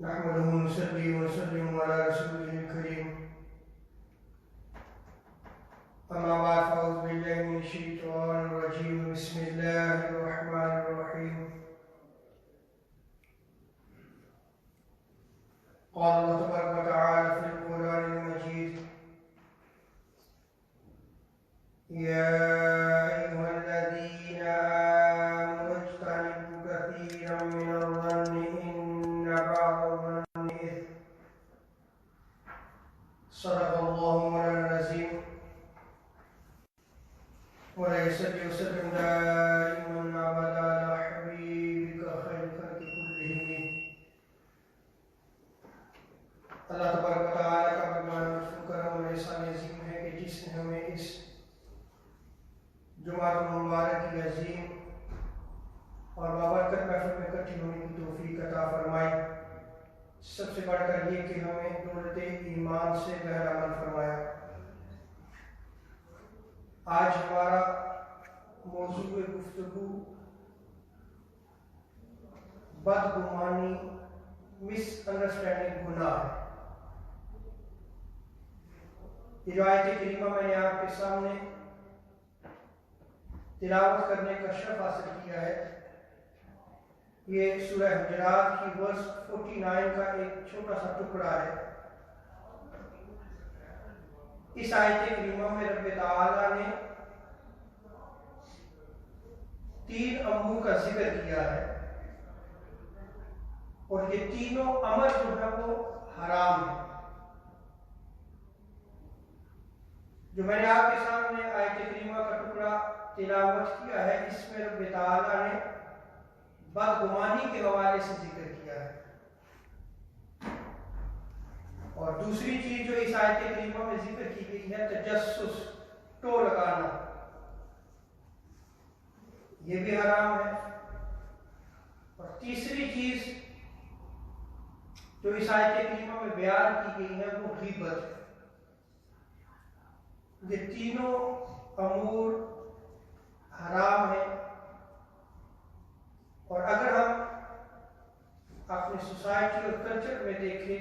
نحمده ونصلي ونسلم على رسوله الكريم. أما بعد فأعوذ بالله من الشيطان الرجيم. بسم الله الرحمن الرحيم. قال الله تبارك وتعالى في القرآن المجيد: يا أيها الذين آمنوا اجتنبوا كثيرا من الظن إن بعض الظن إثم. صدق الله مولانا العظيم. ولا يصلي وسلم دائما أبدا على حبيبك خير الخلق كلهم. اللہ تبارک و تعالیٰ کا بڑا کرم اور احسان عظیم ہے کہ جس نے ہمیں اس جمعہ مبارک کی عظیم اور بابرکت محفل میں اکٹھی ہونے کی توفیق عطا فرمائی. سب سے بڑھ کر یہ کہ ہمیں دولت ایمان سے بہرامند فرمایا. آج ہمارا موضوع گفتگو بدگمانی، مس انڈرسٹینڈنگ، گناہ ہے. یہ آیت کریمہ میں نے آپ کے سامنے تلاوت کرنے کا شرف حاصل کیا ہے. یہ سورہ حجرات کی ورس 49 کا ایک چھوٹا سا ٹکڑا ہے. اس آیت کریمہ میں رب تعالیٰ نے 3 امور کا ذکر کیا ہے اور یہ تینوں امر جو ہے وہ حرام ہے. جو میں نے آپ کے سامنے آیت کریمہ کا ٹکڑا تلاوت کیا ہے، اس میں رب تعالیٰ نے بدگمانی کے حوالے سے ذکر کیا ہے. اور دوسری چیز جو اس آیت کریمہ میں ذکر کی گئی ہے تجسس، ٹو لگانا، یہ بھی حرام ہے. اور تیسری چیز جو اس آیت کریمہ میں بیان کی گئی ہے وہ غیبت ہے. یہ تینوں امور حرام ہیں. اور اگر ہم اپنی سوسائٹی اور کلچر میں دیکھیں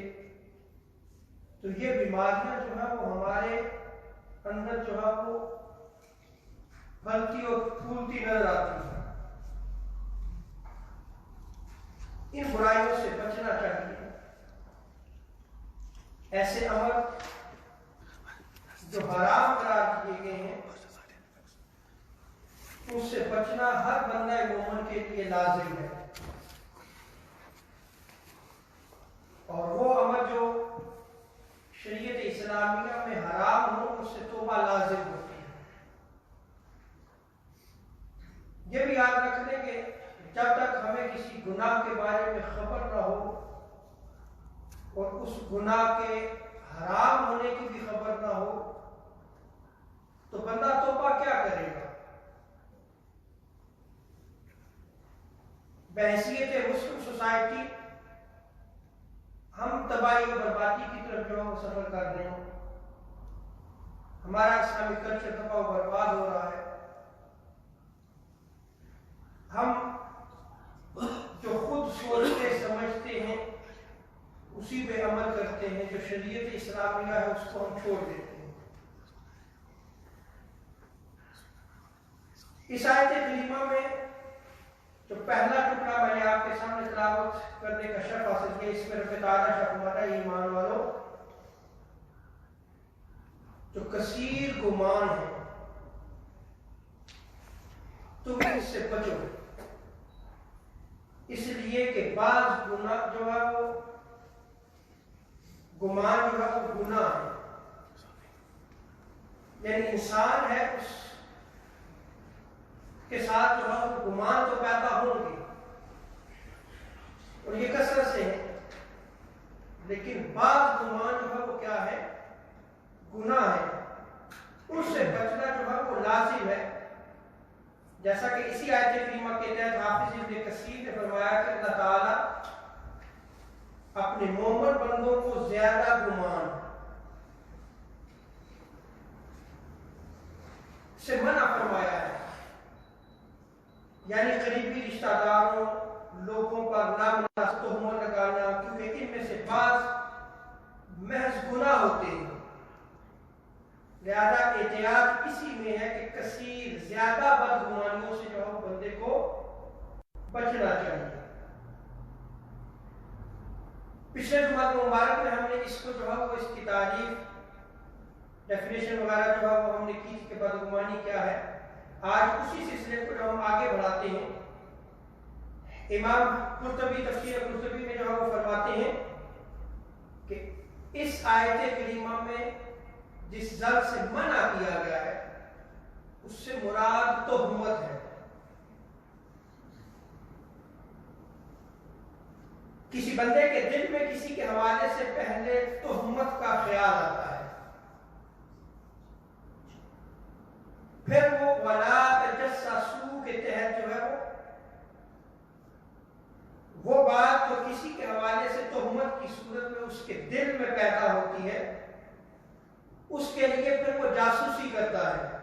تو یہ بیماریاں جو ہیں وہ ہمارے اندر جو ہے وہ پھلتی اور پھولتی نظر آتی ہیں. ان برائیوں سے بچنا چاہیے. ایسے امر جو حرام قرار کیے گئے ہیں اس سے بچنا ہر بندہ مومن کے لیے لازم ہے. اور وہ امر جو شریعت اسلامیہ میں حرام ہو اس سے توبہ لازم ہوتی ہے. یہ بھی یاد رکھ لیں کہ جب تک ہمیں کسی گناہ کے بارے میں خبر نہ ہو اور اس گناہ کے حرام ہونے کی بھی خبر نہ ہو تو بندہ توبہ کیا کرے گا؟ بحیثیت مسلم سوسائٹی ہم تباہی اور بربادی کی طرف جو سفر کر رہے ہیں. ہمارا اسلامی کلچر تباہ و برباد ہو رہا ہے. ہم جو خود سوچتے سمجھتے ہیں اسی پہ عمل کرتے ہیں. جو شریعت اسلامیہ ہے اس کو ہم چھوڑ دیتے ہیں. اس آیت کریمہ میں جو پہلا ٹکڑا میں نے آپ کے سامنے تلاوت کرنے کا شرف حاصل کیا، اس میں رب تعالیٰ فرماتا ہے ایمان والو جو کثیر گمان ہے تم اس سے بچو، اس لیے کہ بعض گناہ جو ہے وہ گمان جو ہے وہ گناہ ہے. یعنی انسان ہے اس کے ساتھ جو ہے وہ گمان تو پیدا ہوں گے اور یہ کثرت سے ہے، لیکن بعض گمان جو ہے وہ کیا ہے؟ گناہ ہے. اس سے بچنا جو ہے وہ لازم ہے. جیسا کہ اسی آیت کریمہ کے تحت حافظ ابن کثیر نے فرمایا کہ اللہ تعالیٰ اپنے مومن بندوں کو زیادہ گمان سے منع فرمایا ہے. یعنی قریبی رشتہ داروں، لوگوں پر نامناسب تہمت لگانا، کیونکہ ان میں ہوتے ہیں، لہذا احتیاط اسی میں ہے کہ کثیر زیادہ بدگمانیوں سے جو ہے بندے کو بچنا چاہیے۔ پچھلے جمعہ مبارک میں ہم نے اس کو جو ہے وہ اس کی تعریف ڈیفینیشن وغیرہ جو ہے وہ ہم نے کی کہ بدگمانی کیا ہے۔ آج اسی سلسلے کو جو ہم آگے بڑھاتے ہیں، امام قرطبی تفسیر قرطبی میں جو ہے وہ فرماتے ہیں کہ اس آیت کریمہ میں جس ظن سے منع کیا گیا ہے اس سے مراد تہمت ہے۔ کسی بندے کے دل میں کسی کے حوالے سے پہلے تہمت کا خیال آتا ہے، پھر وہ ولا تجسسوا کے تحت جو ہے وہ بات جو کسی کے حوالے سے تہمت کی صورت میں اس کے دل میں پیدا ہوتی ہے، اس کے لیے پھر وہ جاسوسی کرتا ہے،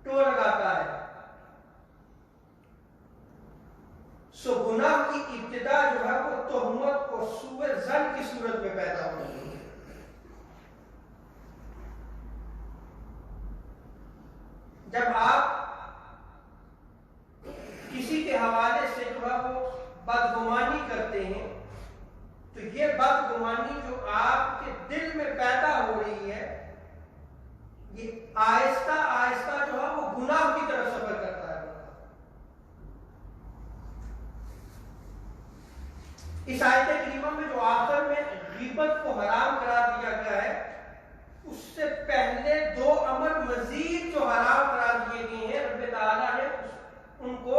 ٹو لگاتا ہے۔ سو گناہ کی ابتدا جو ہے وہ تہمت اور سوء ظن کی صورت میں پیدا ہوتی ہے۔ جب آپ کسی کے حوالے سے جو ہے وہ بدگمانی کرتے ہیں تو یہ بدگمانی جو آپ کے دل میں پیدا ہو رہی ہے یہ آہستہ آہستہ جو ہے وہ گناہ کی طرف سفر کرتا ہے۔ اس آیت کریمہ میں جو آخر میں غیبت کو حرام قرار دیا گیا ہے، اس سے پہلے دو امر مزید جو حرام قرار دیے گئے ہیں رب تعالیٰ نے ان کو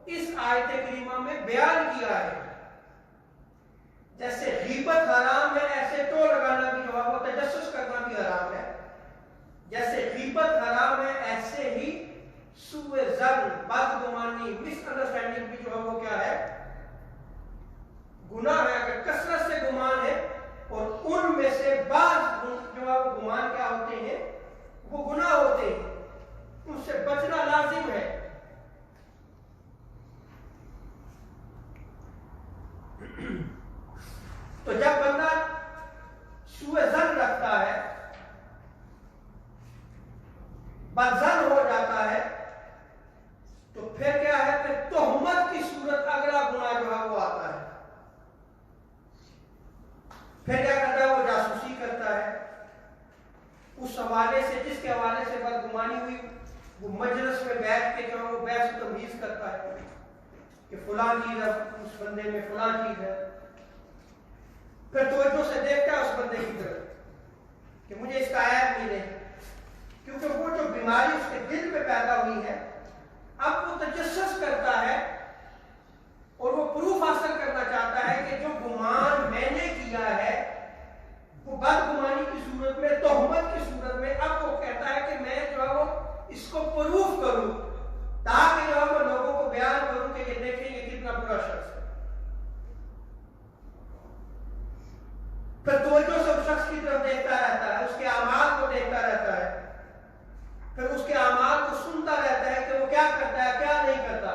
اس آیت کریمہ میں بیان کیا ہے۔ جیسے غیبت حرام ہے، ایسے ٹو لگانا بھی جو ہے وہ تجسس کرنا بھی حرام ہے۔ جیسے غیبت حرام ہے ایسے ہی سوء ظن، بدگمانی، مس انڈرسٹینڈنگ بھی جو ہے وہ کیا ہے، گناہ ہے۔ اگر کثرت سے گمان ہے اور ان میں سے بعض جو ہے وہ گمان کیا ہوتے ہیں، وہ گناہ ہوتے ہیں، ان سے بچنا لازم ہے۔ تو جب بندہ سوء ظن رکھتا ہے، بدظن ہو جاتا ہے، تو پھر کیا ہے، پھر تہمت کی صورت اگلا گناہ جو ہے وہ آتا ہے۔ پھر کیا کرتا ہے، وہ جاسوسی کرتا ہے اس حوالے سے جس کے حوالے سے بدگمانی ہوئی، وہ مجلس میں بیٹھ کے جو ہے وہ بحث و تمیز کرتا ہے کہ فلاں چیز ہے، اس بندے میں فلاں چیز ہے، پھر توجہ سے دیکھتا ہے اس بندے کی طرف کہ مجھے اس کا عیب ملے، کیونکہ وہ جو بیماری اس کے دل میں پیدا ہوئی ہے، اب وہ تجسس کرتا ہے اور وہ پروف حاصل کرنا چاہتا ہے کہ جو گمان میں نے کیا ہے وہ بدگمانی کی صورت میں، تہمت کی صورت میں، اب وہ کہتا ہے کہ میں جو ہے وہ اس کو پروف کروں تاکہ جو ہے وہ لوگوں کو بیان کروں کہ یہ دیکھیں یہ کتنا برا شخص ہے۔ پھر توجہ سے اس شخص کی طرف دیکھتا رہتا ہے، اس کے اعمال کو دیکھتا رہتا ہے، پھر اس کے اعمال کو سنتا رہتا ہے کہ وہ کیا کرتا ہے کیا نہیں کرتا،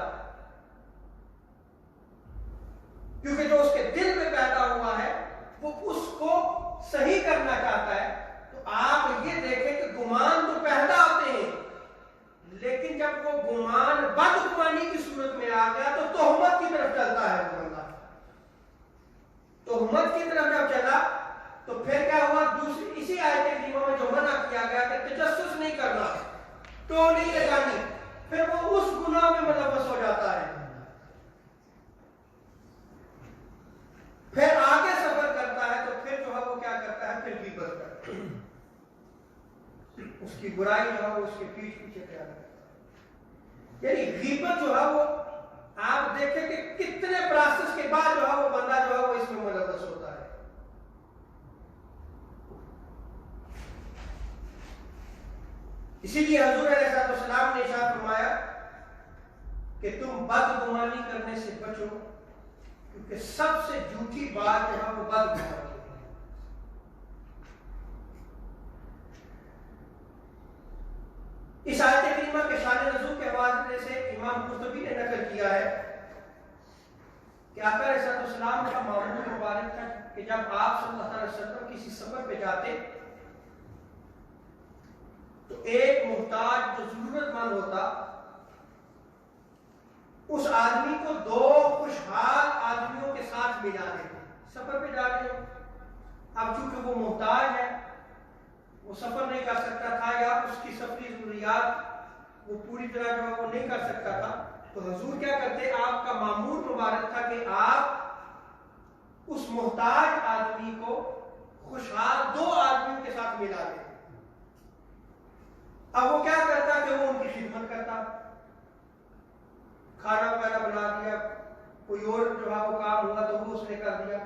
کیونکہ جو اس کے دل میں پیدا ہوا ہے وہ اس کو صحیح کرنا چاہتا ہے۔ تو آپ یہ دیکھیں کہ گمان تو پیدا ہوتے ہیں، لیکن جب وہ گمان بدگمانی کی صورت میں آ گیا تو تہمت کی طرف چلتا ہے وہ بندہ۔ تہمت کی طرف جب چلا تو پھر کیا ہوا، دوسری اسی آیت کریمہ میں جو منع کیا گیا کہ تجسس نہیں کرنا، تو نہیں لگانی، پھر وہ اس گناہ میں ملوث ہو جاتا ہے، پھر آگے سفر کرتا ہے، تو پھر جو ہے وہ کیا کرتا ہے، پھر غیبت کرتا ہے، اس کی برائی جو ہے وہ اس کے پیچھے پیچھے کیا کرتا ہے۔ یعنی غیبت جو ہے وہ آپ دیکھیں کہ کتنے پروسیس کے بعد جو ہے وہ بندہ جو ہے وہ اس میں ملوث ہوتا ہے۔ اسی لیے حضور علیہ السلام نے ارشاد فرمایا کہ تم بدگمانی کرنے سے بچو، کیونکہ سب سے جھوٹی بات جو ہے وہ بدگمانی ہے۔ اس آیت کریمہ کے شان نزول کے حوالے سے امام قرطبی نے نقل کیا ہے کہ آقا علیہ السلام کا معمول مبارک تھا کہ جب آپ صلی اللہ علیہ وسلم کسی سفر پہ جاتے تو ایک محتاج جو ضرورت مند ہوتا اس آدمی کو دو خوشحال آدمیوں کے ساتھ ملا دیتے. سفر پہ جا رہے ہو، اب چونکہ وہ محتاج ہے، وہ سفر نہیں کر سکتا تھا یا اس کی سفری ضروریات وہ پوری طرح جو ہے وہ نہیں کر سکتا تھا، تو حضور کیا کرتے، آپ کا معمول مبارک تھا کہ آپ اس محتاج آدمی کو خوشحال دو آدمیوں کے ساتھ ملا دیں. اب وہ کیا کرتا کہ وہ ان کی خدمت کرتا، کھانا وغیرہ بنا دیا، کوئی اور جو ہے وہ کام ہوا تو وہ اس نے کر دیا،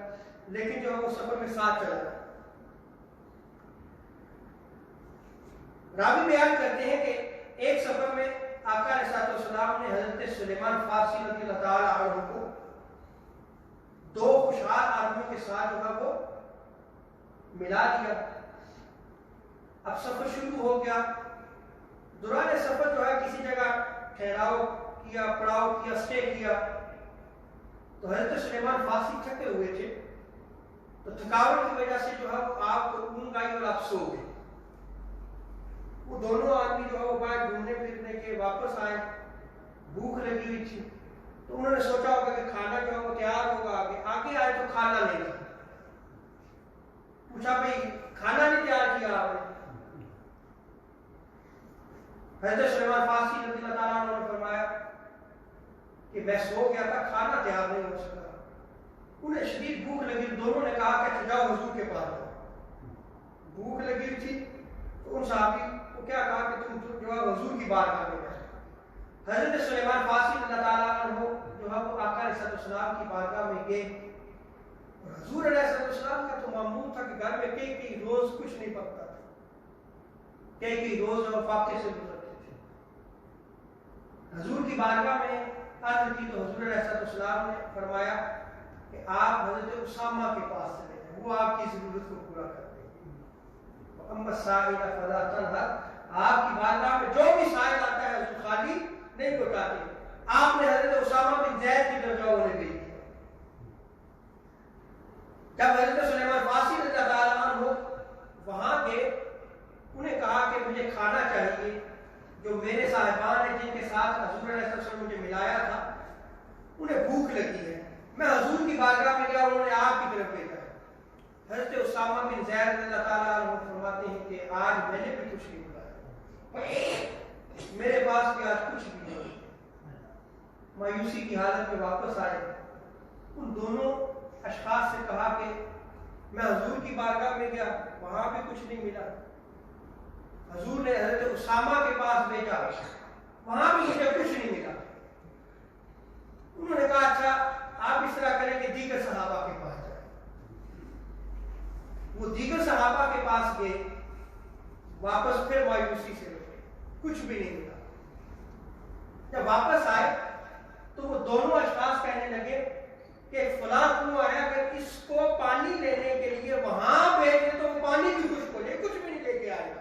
لیکن جو ہے وہ سفر میں ساتھ چلا. راوی بیان کرتے ہیں کہ ایک سفر میں آقا علیہ السلام نے حضرت سلیمان فارسی رضی اللہ تعالیٰ عنہ کو دو خوشحال آدمیوں کے ساتھ جو ہے وہ ملا دیا. اب سفر شروع ہو گیا. دوران سفر جو ہے کسی جگہ ٹھہراؤ کیا، پڑاؤ کیا، اسٹے کیا، تو حضرت سلیمان فارسی تھکے ہوئے تھے، تو تھکاوٹ کی وجہ سے جو ہے وہ آپ کو اونگ آئی اور آپ سو گئے. وہ دونوں آدمی جو ہے وہ باہر گھومنے پھرنے کے واپس آئے، بھوک لگی ہوئی تھی، تو انہوں نے سوچا ہوگا کہ کھانا جو ہے وہ تیار ہوگا. آگے آئے تو کھانا نہیں تھا. پوچھا بھائی کھانا نہیں تیار کیا آپ نے؟ حضرت سلیمان فارسی رضی اللہ تعالیٰ عنہ نے فرمایا کہ میں سو گیا تھا، کھانا تیار نہیں ہو سکا. انہیں شدید بھوک لگی، دونوں نے کہا کہ جاؤ حضور کے پاس جاؤ. بھوک لگی تھی تو ان صحابی کو کیا کہا کہ تم جو ہے حضور کی بارگاہ میں جاؤ. حضرت سلیمان فارسی رضی اللہ تعالیٰ عنہ جو ہے وہ آقا علیہ السلام کی بارگاہ میں گئے. اور حضور علیہ السلام کا تو معمول تھا کہ گھر میں کئی روز کچھ نہیں پکتا تھا، کئی روز وہ فاقے سے گزرتے تھے. حضور کی بارگاہ میں عرض کی تو حضور علیہ السلام نے فرمایا کہ آپ حضرت اسامہ کے پاس چلے جائیں، وہ آپ کی ضرورت کو پورا کر دیں گے. اما السائل فلا تنہر، آپ کی بارگاہ میں جو بھی سائل آتا ہے اس کو خالی نہیں لوٹاتے. آپ نے حضرت اسامہ بن زید کی طرف جاؤ انہیں بھیج دیا. جب حضرت سلیمان فارسی رضی اللہ تعالیٰ عنہ وہاں گئے، انہیں کہا کہ مجھے کھانا چاہیے. جو میرے صاحبان ہیں جن کے ساتھ حضور علیہ السلام مجھے ملایا تھا، انہیں بھوک لگی ہے. میں حضور کی بارگاہ میں گیا، انہوں نے آپ کی طرف بھیجا. حضرت اسامہ بن زید رضی اللہ تعالیٰ عنہ فرماتے ہیں کہ آج میں نے بھی کچھ نہیں بلایا، میرے پاس بھی آج کچھ بھی نہیں. مایوسی کی حالت میں واپس آئے. ان دونوں اشخاص سے کہا کہ میں حضور کی بارگاہ میں گیا، وہاں بھی کچھ نہیں ملا. حضور نے حضرت اسامہ کے پاس بھیجا، وہاں بھی مجھے کچھ نہیں ملا. انہوں نے کہا اچھا آپ اس طرح کریں کہ دیگر صحابہ کے پاس جائیں. وہ دیگر صحابہ کے پاس گئے، واپس پھر مایوسی سے لوٹے، کچھ بھی نہیں ملا. جب واپس آئے تو وہ دونوں اشخاص کہنے لگے کہ فلاں کنواں ہے، اگر اس کو پانی لینے کے لیے وہاں بھیج دیں تو وہ پانی بھی خشک ہو جائے، کچھ بھی نہیں لے کے آئے گا.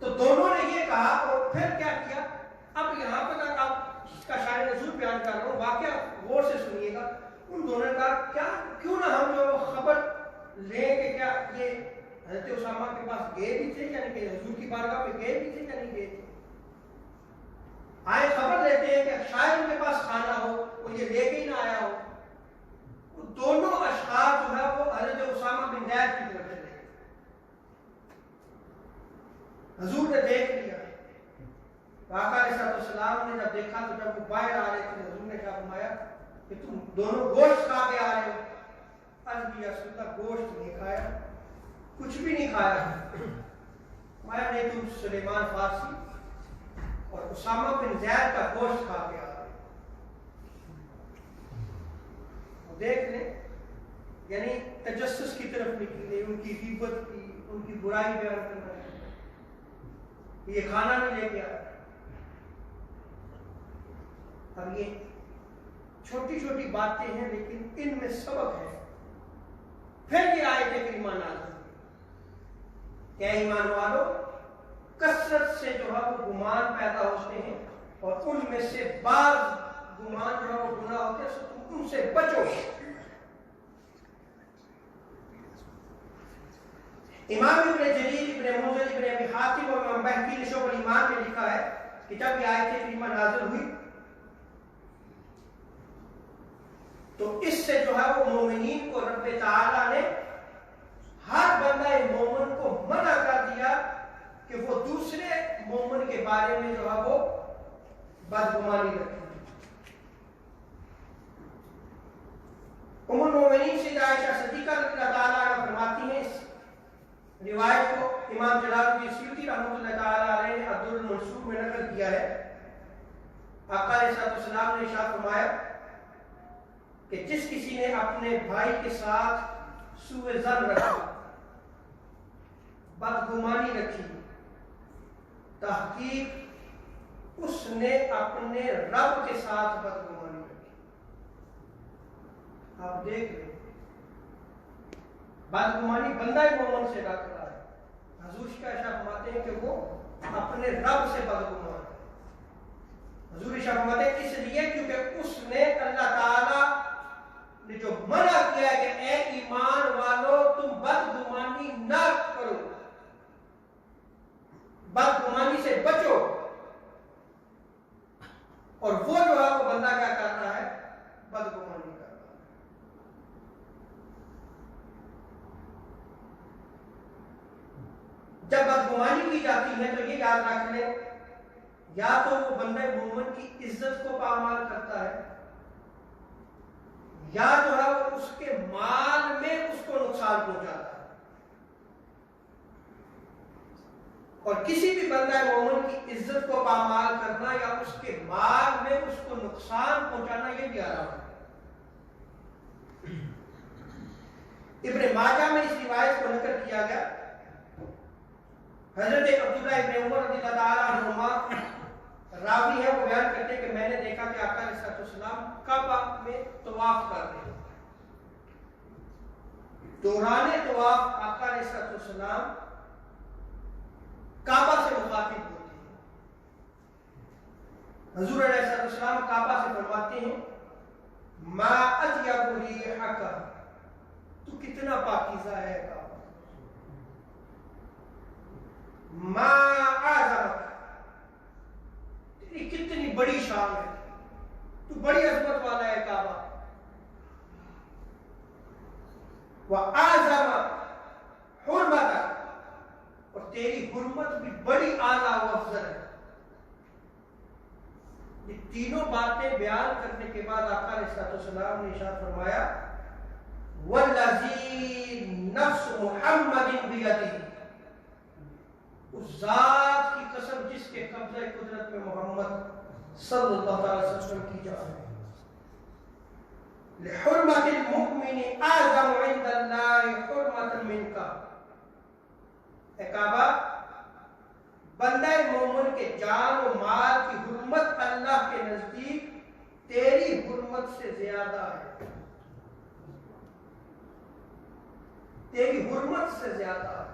تو دونوں نے یہ کہا اور پھر کیا کیا. اب یہاں پر آپ اس کا شاعر نزول بیان کر رہا ہوں، واقعہ غور سے سنیے گا. ان دونوں نے کہا کیوں نہ ہم جو خبر لیں کہ کیا یہ حضرت اسامہ کے پاس گئے بھی تھے یا نہیں گئے، حضور کی بارگاہ میں گئے بھی تھے یا نہیں گئے تھے. آئے خبر لیتے ہیں کہ شاید ان کے پاس کھانا ہو، وہ یہ لے کے ہی نہ آیا ہو. وہ دونوں اشخاص جو ہے وہ حضرت اسامہ بن زید کی طرف چلے گئے. حضور نے دیکھ لیا. آقا علیہ السلام نے جب دیکھا تو جب وہ باہر آ رہے تھے، حضور نے کیا فرمایا کہ تم دونوں گوشت کھا کے آ رہے ہو. عرض کیا رسول اللہ گوشت نہیں کھایا، کچھ بھی نہیں کھایا. فرمایا نہیں، تم سلیمان فارسی اور اسامہ بن زید کا گوشت کھا کے آ رہے. دیکھ لیں، یعنی تجسس کی طرف نکلی، ان کی غیبت کی، ان کی برائی بیان کرنا، یہ کھانا نہیں لے کے آیا. اب یہ چھوٹی چھوٹی باتیں ہیں لیکن ان میں سبق ہے. پھر یہ آیت کریمہ نازل ہوئی کہ ایمان والو، کثرت سے جو ہے وہ گمان پیدا ہوتے ہیں اور ان میں سے بعض گمان جو ہے وہ گناہ ہوتے ہیں، سو تم ان سے بچو. امام ابن جریر، ابن منذر، ابن ابی حاتم اور امام بہقی نے شعب الایمان میں لکھا ہے کہ جب یہ آیت کریمہ نازل ہوئی تو اس سے جو ہے وہ مومنین کو رب تعالیٰ نے ہر بندہ مومن کو منع کر دیا کہ وہ دوسرے مومن کے بارے میں جو ہے وہ بدگمانی رکھے. ام المومنین سیدہ عائشہ صدیقہ رضی اللہ تعالیٰ عنہ فرماتی ہیں، اس روایت کو امام جلال الدین سیوطی رحمۃ اللہ تعالیٰ علیہ نے عبد المنصور میں نقل کیا ہے. آقا علیہ السلام نے ارشاد فرمایا کہ جس کسی نے اپنے بھائی کے ساتھ سوء ظن رکھا، بدگمانی رکھی، تحقیق اس نے اپنے رب کے ساتھ بدگمانی رکھی. آپ دیکھ رہے بدگمانی بندہ مومن سے رکھ رہا ہے. حضور کا ارشاد فرماتے ہیں کہ وہ اپنے رب سے بدگمان ہے. حضور ارشاد فرماتے ہیں اس لیے کیونکہ اس نے اللہ تعالیٰ نے جو منع کیا ہے کہ اے ایمان والو تم بدگمانی نہ کرو، بدگمانی سے بچو، اور وہ جو ہے وہ بندہ کیا کر رہا ہے؟ بدگمانی کر رہا ہے. جب بدگمانی کی جاتی ہے تو یہ یاد رکھ لیں، یا تو وہ بندہ مومن کی عزت کو پامال کرتا ہے، یا جو ہے وہ اس کے مال میں اس کو نقصان پہنچاتا ہے. اور کسی بھی بندہ مومن کی عزت کو پامال کرنا یا اس کے مال میں اس کو نقصان پہنچانا یہ بھی حرام ہے. ابن ماجہ میں اس روایت کو نقل کیا گیا، حضرت عبداللہ ابن عمر رضی اللہ تعالیٰ عنہما راوی ہے، وہ بیان کرتے ہیں کہ میں نے دیکھا کہ آقا علیہ السلام کعبہ میں طواف کر رہے ہیں. دوران طواف آقا علیہ السلام کعبہ سے مخاطب ہوتے ہیں. حضور علیہ السلام کعبہ سے فرماتے ہیں ما اطیب ریحک، تو کتنا پاکیزہ ہے کعبہ، ما اعظمک، تیری کتنی بڑی شان ہے، تو بڑی عظمت والا ہے کعبہ، وَأَعْظَمَ حُرْمَتَكَ، اور تیری حرمت بھی بڑی اعلیٰ و افضل ہے. یہ تینوں باتیں بیان کرنے کے بعد آقا علیہ السلام نے ارشاد فرمایا وَالَّذِي نَفْسُ مُحَمَّدٍ بِيَدِهِ، اس ذات کی قسم جس کے قبضہ قدرت میں محمد صلی اللہ علیہ وسلم کی جان ہے، لِحُرْمَةِ الْمُؤْمِنِ أَعْظَمُ عِنْدَ اللَّهِ حُرْمَةً مِنْكَ، اے کعبہ بندہ مومن کے جان و مال کی حرمت اللہ کے نزدیک تیری حرمت سے زیادہ ہے، تیری حرمت سے زیادہ ہے.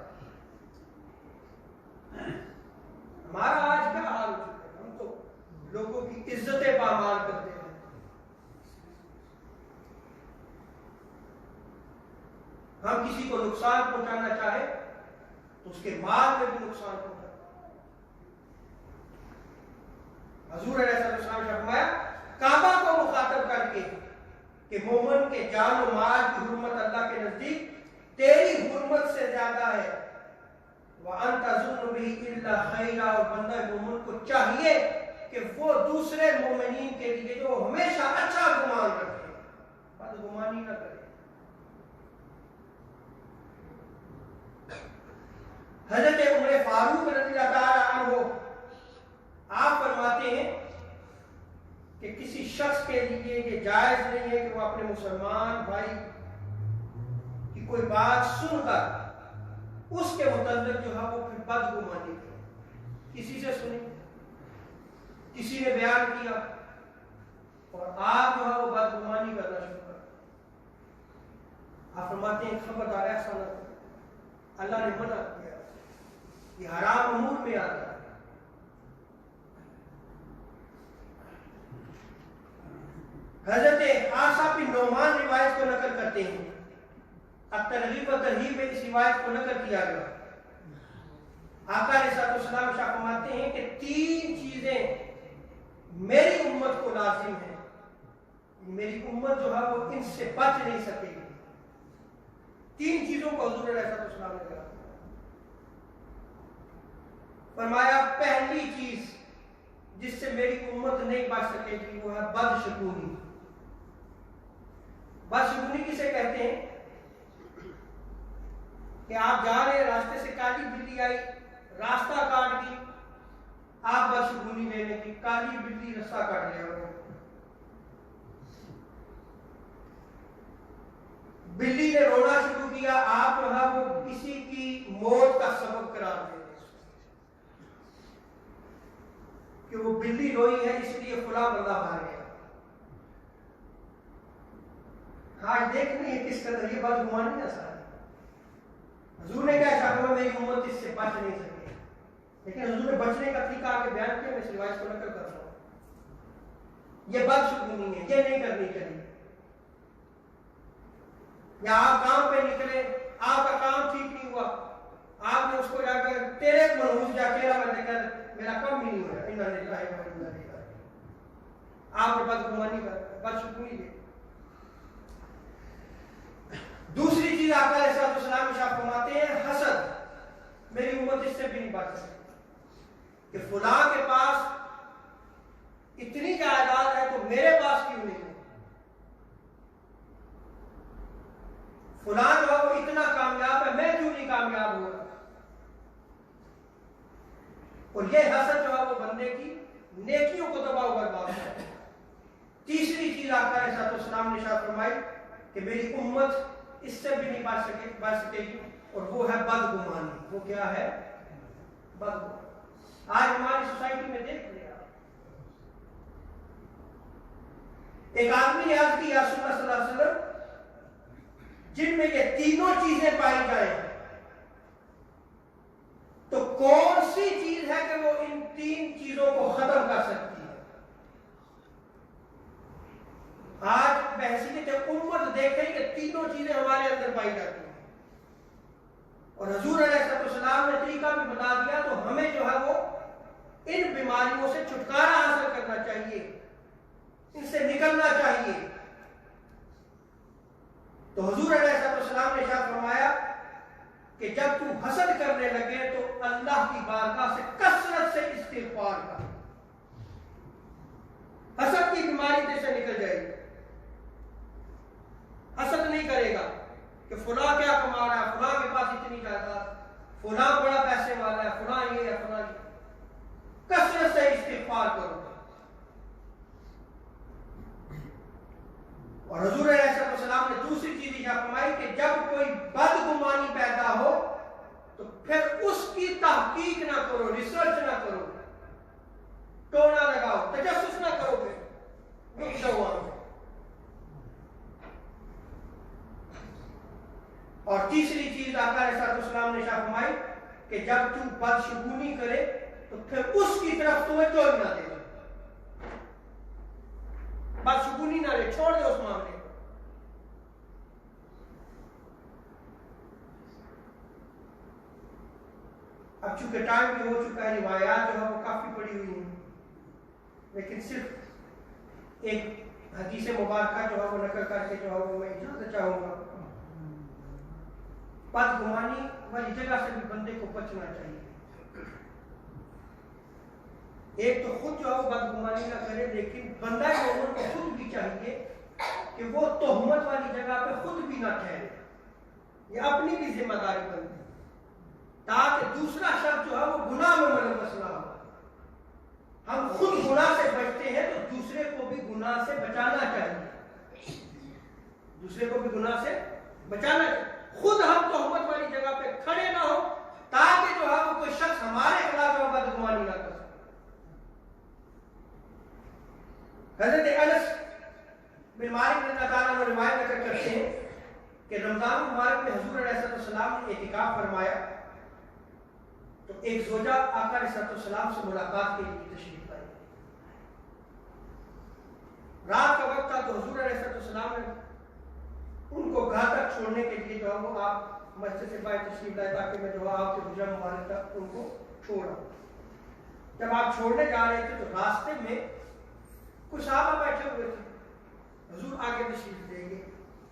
ہمارا آج کیا حال ہو چکا ہے؟ ہم تو لوگوں کی عزتیں پامال کرتے ہیں. ہم کسی کو نقصان پہنچانا چاہے تو اس کے مال میں بھی نقصان پہنچاتا. حضور علیہ السلام نے فرمایا کعبہ کو مخاطب کر کے کہ مومن کے جان و مال کی حرمت اللہ کے نزدیک تیری حرمت سے زیادہ ہے. وَأَن تَظُنُّ بِهِ إِلَّا خَيْرًا، اور بندہ مومن کو چاہیے کہ وہ دوسرے مومنین کے لیے جو ہمیشہ اچھا گمان رکھے، بدگمانی نہ کرے. حضرت عمر فاروق رضی اللہ تعالیٰ عنہ آپ فرماتے ہیں کہ کسی شخص کے لیے یہ جائز نہیں ہے کہ وہ اپنے مسلمان بھائی کی کوئی بات سن کر اس کے متعلق جو ہے وہ پھر بدگمانی کرے. کسی سے سنی، کسی نے بیان کیا اور آپ جو ہے وہ بدگمانی کرنا شروع کر. آپ فرماتے ہیں خبردار ایسا نہ کرو، اللہ نے منع کیا، یہ حرام امور میں آتا ہے. حضرت عاصم بن نعمان روایت کو نقل کرتے ہیں، الترغیب و ترہیب میں اس روایت کو نقل کیا گیا۔ آقا علیہ السلام ارشاد فرماتے ہیں کہ 3 چیزیں میری امت کو لازم ہیں، میری امت جو ہے وہ ان سے بچ نہیں سکے گی۔ 3 چیزوں کو حضور علیہ السلام نے کہا، فرمایا پہلی چیز جس سے میری امت نہیں بچ سکے گی وہ ہے بدشگونی۔ بدشگونی کسے کہتے ہیں؟ کہ آپ جا رہے ہیں، راستے سے کالی بلی آئی، راستہ کاٹ گئی، آپ بدشگونی لے لیں گے، کالی بلی راستہ کاٹ لیا، بلی نے رونا شروع کیا، آپ جو ہے وہ کسی کی موت کا سبب قرار دیں کہ وہ بلی روئی ہے اس لیے فلاں بندہ مار گیا۔ آج دیکھ رہے ہیں کس قدر یہ بات گمانی آسان ہے۔ حضور نے کیا چاہا میری امت اس سے بچ نہیں سکے، لیکن حضور نے بچنے کا طریقہ آگے بیان کیا، میں اس روایت کو نقل کرتا ہوں۔ یہ بدشگونی ہے، یہ نہیں کرنی چاہیے۔ یا آپ کام پہ نکلے، آپ کا کام ٹھیک نہیں ہوا، آپ نے اس کو جا کر تیرے منحوس جا کے میرا کام بھی نہیں ہوا، آپ نے بدگمانی کر، بدشگونی کی۔ دوسری چیز آقا علیہ السلام ارشاد فرماتے ہیں حسد، میری امت اس سے بھی نہیں بچ سکتی کہ فلاں کے پاس اتنی جائیداد ہے تو میرے پاس کیوں نہیں ہے، فلاں جو ہے وہ اتنا کامیاب ہے میں کیوں نہیں کامیاب ہوا۔ اور یہ حسد جو ہے وہ بندے کی نیکیوں کو تباہ و برباد ہے۔ تیسری چیز آقا علیہ السلام نے ارشاد فرمائی کہ میری امت اس سے بھی نہیں بچ سکے گی، اور وہ ہے بدگمانی۔ وہ کیا ہے؟ بدگمانی۔ آج ہماری سوسائٹی میں دیکھ لیا، ایک آدمی نے عرض کی یا رسول اللہ صلی اللہ علیہ وسلم جن میں یہ تینوں چیزیں پائی جائیں تو کون سی چیز ہے کہ وہ ان 3 چیزوں کو ختم کر سکتی ہے؟ آج بحثیت امت دیکھیں کہ تینوں چیزیں ہمارے اندر پائی جاتی ہیں، اور حضور علیہ السلام نے طریقہ بھی بتا دیا، تو ہمیں جو ہے وہ ان بیماریوں سے چھٹکارا حاصل کرنا چاہیے، ان سے نکلنا چاہیے۔ تو حضور علیہ السلام نے ارشاد فرمایا کہ جب تو حسد کرنے لگے تو اللہ کی بارگاہ سے کثرت سے استغفار کر، حسد کی بیماری سے نکل جائے گی۔ حسد نہیں کرے گا کہ فلاں کیا کما رہا ہے، فلاں کے پاس اتنی جائیداد، فلاں بڑا پیسے والا ہے، فلاں یہ ہے، فلاں یہ۔ کثرت سے استغفار کرو۔ اور حضور علیہ السلام نے دوسری چیز یہ فرمائی کہ جب کوئی بدگمانی پیدا ہو تو پھر اس کی تحقیق نہ کرو، ریسرچ نہ کرو، ٹونا لگاؤ، تجسس نہ کرو، پھر رک جاؤ وہاں پہ۔ اور تیسری چیز آقا علیہ السلام نے فرمائی کہ جب تو بدشگونی کرے تو پھر اس کی طرف توجہ نہ دے، بدشگونی نہ لے، چھوڑ دے اس معاملے کو۔ اب چونکہ ٹائم بھی ہو چکا ہے، روایات جو ہے وہ کافی پڑی ہوئی ہیں، لیکن صرف ایک حدیث مبارکہ جو ہے وہ نقل کر کے جو ہے وہ میں اجازت چاہوں گا۔ بدگمانی والی جگہ سے بھی بندے کو بچنا چاہیے۔ ایک تو خود جو ہے وہ بدگمانی نہ کرے، لیکن بندہ مومن کو خود بھی چاہیے کہ وہ تہمت والی جگہ پہ خود بھی نہ ٹھہرے، یہ اپنی بھی ذمہ داری بنتی ہے، تاکہ دوسرا شخص جو ہے وہ گناہ میں ملوث نہ ہو۔ ہم خود گناہ سے بچتے ہیں تو دوسرے کو بھی گناہ سے بچانا چاہیے، دوسرے کو بھی گناہ سے بچانا چاہیے۔ خود ہم تہمت والی جگہ پہ کھڑے نہ ہو تاکہ جو ہے وہ کوئی شخص ہمارے خلاف بدگمانی نہ کر سکے۔ حضرت انس بن مالک رضی اللہ تعالیٰ عنہ روایت کرتے ہیں کہ رمضان المبارک میں حضور علیہ السلام نے اعتکاف فرمایا تو ایک زوجہ آقا علیہ السلام سے ملاقات کے لیے تشریف لائی۔ رات کا وقت تھا تو والسلام نے ان کو گھر تک چھوڑنے کے لیے جو ہے وہ آپ مسجد سے باہر تشریف لائے تاکہ میں جو ہے آپ کے حجرہ مبارک تک ان کو چھوڑا. جب آپ چھوڑنے جا رہے تھے تو راستے میں کچھ صحابہ بیٹھے ہوئے تھے. حضور آگے تشریف لیں گے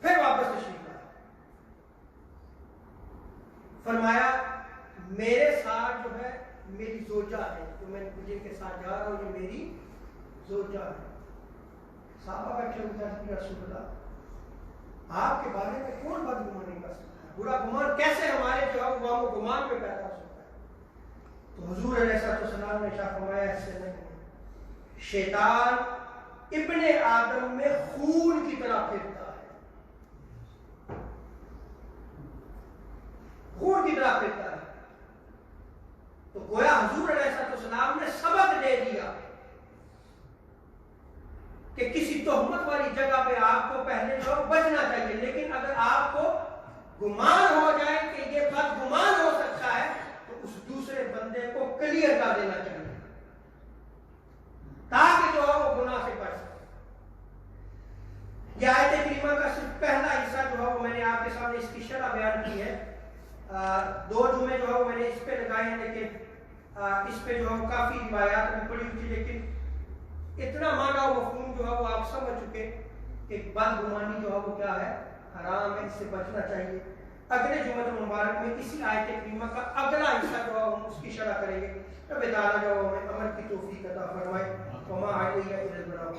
پھر واپس تشریف لائے. فرمایا میرے ساتھ جو ہے میری زوجہ ہے، جو میں جن کے ساتھ جا رہا ہوں یہ میری زوجہ ہے. صحابہ بیٹھے ہوئے تھے، رسول اللہ آپ کے بارے میں کون بدگمانی کر سکتا ہے؟ برا گمان کیسے ہمارے جو ہے وہ گمان پہ پیدا ہو سکتا ہے؟ تو حضور علیہ السلام نے ارشاد فرمایا ایسے نہیں، شیطان ابن آدم میں خون کی طرح پھرتا ہے، خون کی طرح پھرتا ہے. تو گویا حضور علیہ السلام نے سبق دے دیا کہ کسی تہمت والی جگہ پہ آپ کو پہلے جو بچنا چاہیے، لیکن اگر آپ کو گمان ہو جائے کہ یہ بد گمان ہو سکتا ہے تو اس دوسرے بندے کو کلیئر کر دینا چاہیے تاکہ جو ہے وہ گناہ سے بچ سکے. یہ آیت کریمہ کا صرف پہلا حصہ جو ہے وہ میں نے آپ کے سامنے اس کی شرح بیان کی ہے. 2 جمعے جو ہے وہ میں نے اس پہ لگائے ہیں، لیکن اس پہ جو ہے کافی روایات میں پڑھی ہوئی تھی، لیکن اتنا معنی و مفہوم جو ہے وہ آپ سمجھ چکے کہ بدگمانی جو ہے وہ کیا ہے، حرام ہے، اس سے بچنا چاہیے. اگلے جمعہ مبارک میں اسی آیت کریمہ کا اگلا حصہ جو ہے ہم اس کی شرح کریں گے. رب تعالیٰ جو ہمیں عمل کی توفیق عطا فرمائے. وما علیہ الا البلاغ.